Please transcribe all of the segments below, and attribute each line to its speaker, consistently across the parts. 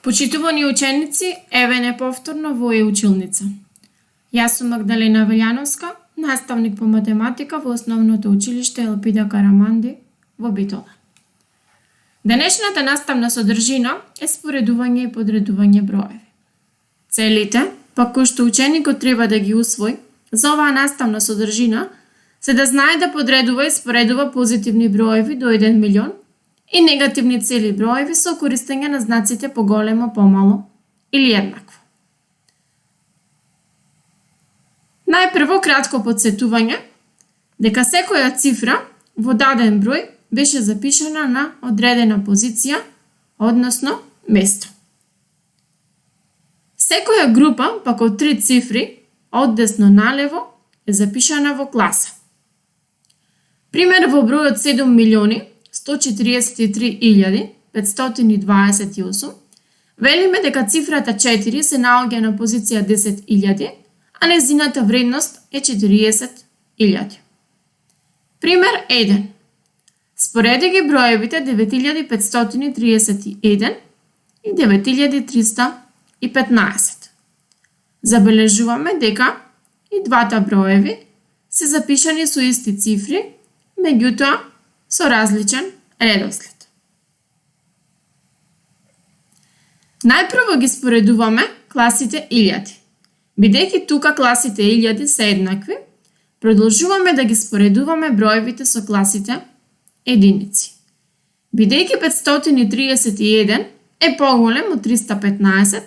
Speaker 1: Почитувани ученици, еве неповторно во училница. Јас сум Магдалена Велјановска, наставник по математика во основното училиште Елпида Караманди во Битола. Денешната наставна содржина е споредување и подредување броеви. Целите, па кои што ученикот треба да ги усвои за оваа наставна содржина, се да знае да подредува и споредува позитивни броеви до 1 милион и негативни цели броеви со користење на знаците поголемо, помало или еднакво. Најпрво кратко подсетување дека секоја цифра во даден број беше запишана на одредена позиција, односно место. Секоја група пак од 3 цифри од десно налево е запишана во класа. Пример во бројот 7.143.528 велиме дека цифрата 4 се наоѓа на позиција 10.000, а незината вредност е 40.000. Пример 1. Спореди ги броевите 9531 и 9315. Забележуваме дека и двата броеви се запишани со исти цифри, меѓутоа со различен редослед. Најпрво ги споредуваме класите илјади. Бидејќи тука класите илјади се еднакви, продолжуваме да ги споредуваме броевите со класите единици. Бидејќи 531 е поголем од 315,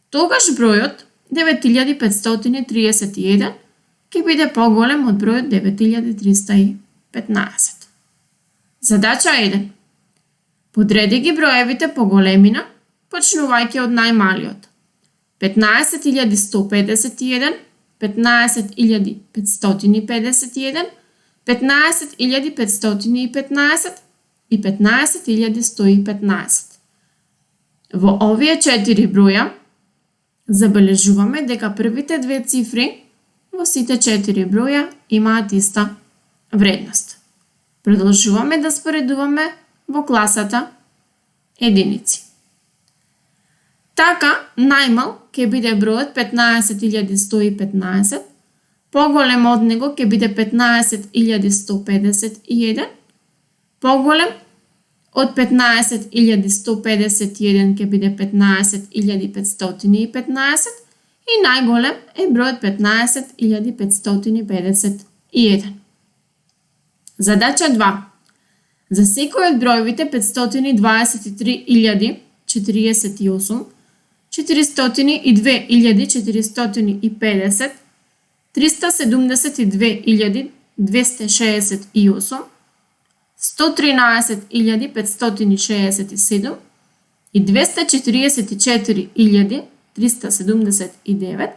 Speaker 1: тогаш бројот 9531 ќе биде поголем од бројот 9315. Задача 1. Подреди ги броевите по големина, почнувајќи од најмалиот. 15151, 15551, 15515 и 15115. Во овие 4 броја забележуваме дека првите две цифри во сите 4 броја имаат иста вредност. Продолжуваме да споредуваме во класата единици. Така, најмал ќе биде бројот 15115, поголем од него ќе биде 15151, поголем од 15151 ќе биде 15515 и најголем е бројот 15551. Задача 2. За секој од броевите 523.048, 402.450, 372.268, 113.567 и 244.379,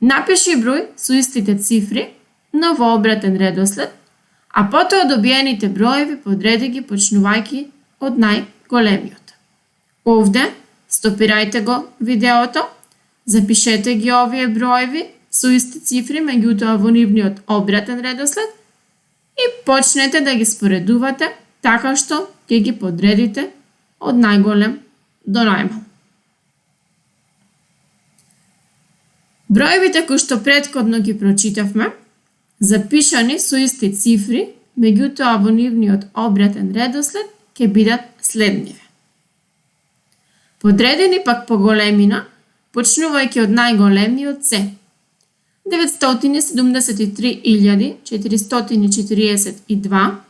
Speaker 1: напиши број со истите цифри, но во обратен редослед, а потоа добиените броеви подреди ги почнувајќи од најголемиот. Овде стопирајте го видеото, запишете ги овие броеви со исти цифри, меѓутоа во нивниот обратен редослед и почнете да ги споредувате така што ќе ги подредите од најголем до најмал. Броевите кои што претходно ги прочитавме, запишани со исти цифри, меѓутоа во нивниот обратен редослед ќе бидат следниве. Подредени пак по големина, почнувајќи од најголемиот се 973.442,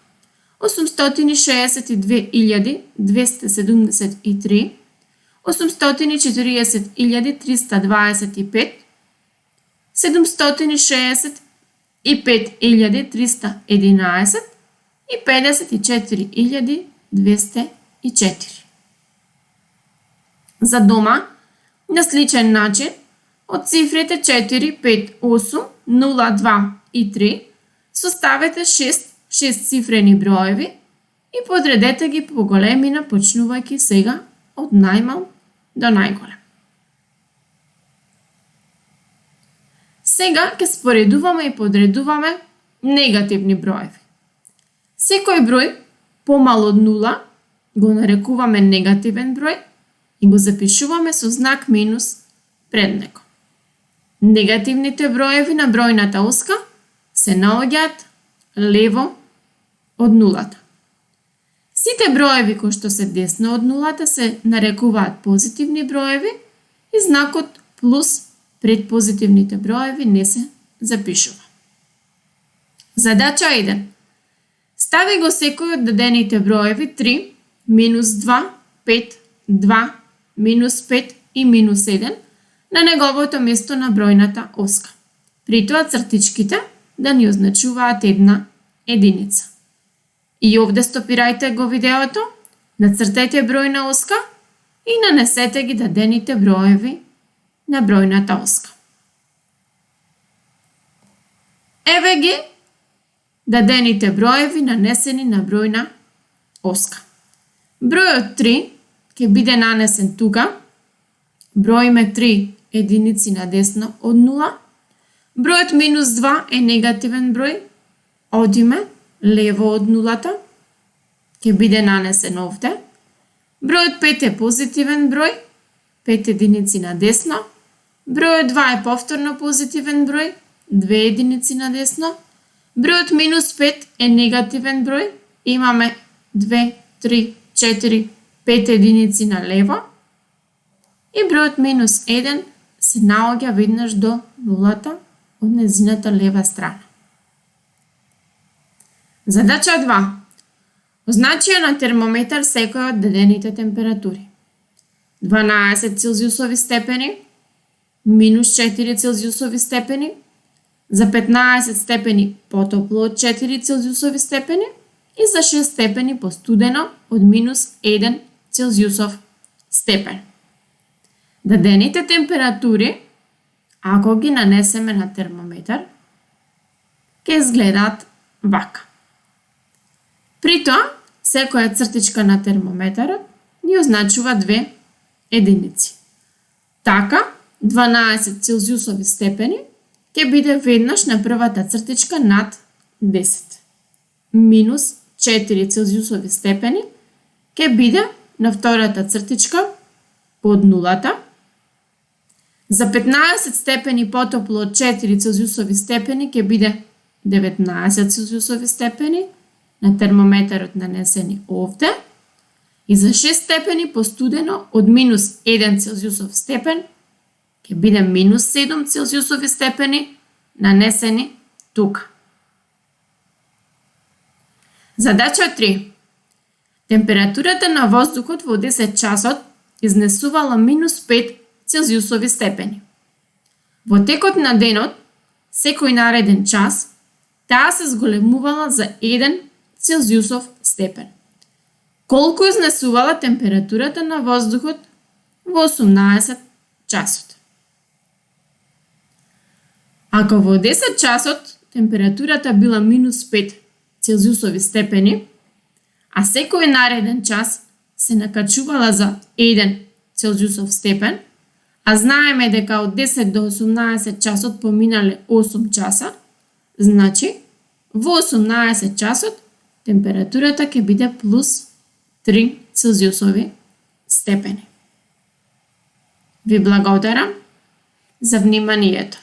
Speaker 1: 862.273, 840.325, 765.311 и 54.204. За дома, на сличен начин, од цифрите 4, 5, 8, 0, 2 и 3, составете 6 цифрени броеви и подредете ги по големина, почнувајќи сега од најмал до најголем. Сега ќе споредуваме и подредуваме негативни броеви. Секој број помал од 0 го нарекуваме негативен број и го запишуваме со знак минус пред него. Негативните броеви на бројната оска се наоѓаат лево од нулата. Сите броеви кои што се десно од нулата се нарекуваат позитивни броеви и знакот плюс пред позитивните броеви не се запишува. Задача 1. Стави го секој од дадените броеви 3, минус 2, 5, 2, минус 5 и минус 1 на неговото место на бројната оска. При тоа цртичките да ни означуваат една единица. И овде стопирајте го видеото, нацртете бројна оска и нанесете ги дадените броеви на бројната оска. Еве ги дадените броеви нанесени на бројна оска. Бројот 3 ќе биде нанесен тука. Броиме 3 единици на десно од 0. Бројот минус 2 е негативен број. Одиме лево од нулата. Ќе биде нанесен овде. Бројот 5 е позитивен број. 5 единици на десно. Бројот 2 е повторно позитивен број. 2 единици на десно. Бројот минус 5 е негативен број. Имаме 2, 3, 4, 5 единици на лево. И бројот минус 1 се наоѓа веднаш до нулата од незината лева страна. Задача 2. Означи на термометар секој од дадените температури. 12 целзиусови степени, минус 4 целзиусови степени, за 15 степени потопло од 4 целзиусови степени и за 6 степени постудено од минус 1 целзиусов степен. Дадените температури, ако ги нанесеме на термометар, ќе изгледаат вака. При тоа, секоја цртичка на термометарот ни означува 2 единици. Така, 12 целзиусови степени ќе биде веднаш на првата цртичка над 10. Минус 4 целзиусови степени ќе биде на втората цртичка под нулата. За 15 степени потопло од 4 целзиусови степени ќе биде 19 целзиусови степени на термометарот нанесени овде. И за 6 степени постудено од минус 1 целзиусов степен ќе биде минус 7 целзиусови степени нанесени тука. Задача 3. Температурата на воздухот во 10 часот изнесувала минус 5 целзиусови степени. Во текот на денот, секој нареден час, таа се зголемувала за 1 целзиусов степен. Колку изнесувала температурата на воздухот во 18 часот? Ако во 10 часот температурата била минус 5 целзиусови степени, а секој нареден час се накачувала за 1 целзиусов степен, а знаеме дека од 10 до 18 часот поминале 8 часа, значи во 18 часот температурата ќе биде плюс 3 целзиусови степени. Ви благодарам за вниманието.